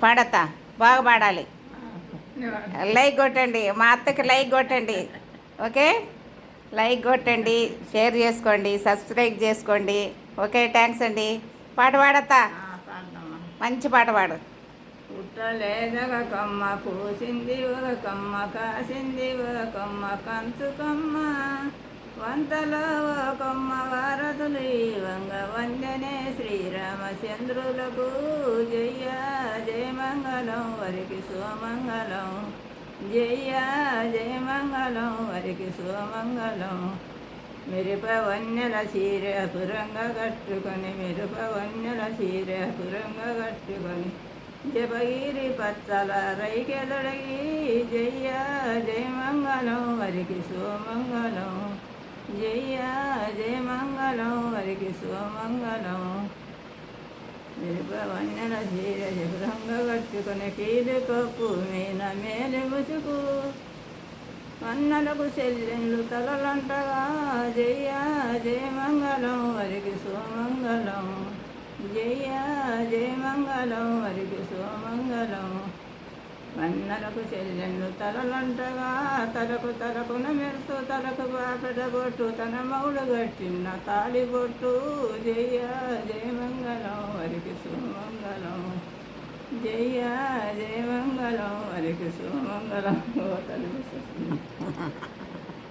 పాడతా, బాగా పాడాలి. లైక్ కొట్టండి, మా అత్తకి లైక్ కొట్టండి. ఓకే, లైక్ కొట్టండి, షేర్ చేసుకోండి, సబ్స్క్రైబ్ చేసుకోండి. ఓకే, థ్యాంక్స్ అండి. పాట పాడతా, మంచి పాట పాడు. పుట్టలేదగ కమ్మ, పూసింది ఒక కమ్మ, కాసింది ఒక కమ్మ, కంచుకమ్మ వంతలో ఓ కొమ్మ, వారధులు వంగ వందనే శ్రీరామచంద్రులకు జయ జయమంగళం వరికి సోమంగళం, జయ జయమంగళం వరికి సోమంగళం. మిరప వన్నెల చీర పురంగ కట్టుకొని, మిరప వన్నెల చీర పురంగ కట్టుకొని, జపగిరి పచ్చల రైకెదొడగి జయ జయమంగళం వరికి సోమంగళం, జయ జయమంగళం వరికి సోమంగళం. మిరప వన్నెల చీర పురంగ కట్టుకొని, కీలు కప్పు మీన మేలు ముసుకు, అన్నలకు చెల్లెళ్ళు తలలంటగా జయ జయమంగళం వరికి సోమంగళం, జయ జయమంగళం వరికి సోమంగళం. అన్నలకు చెల్లెళ్ళు తలలంటగా, తలకు తలకున మెరుసు తలకు బాపట బొట్టు, తన మౌడు గట్టిన తాళి బొట్టు, జయ జయమంగళం వరికి సోమంగళం, జయ జయమంగళం వరికి సోమంగళం.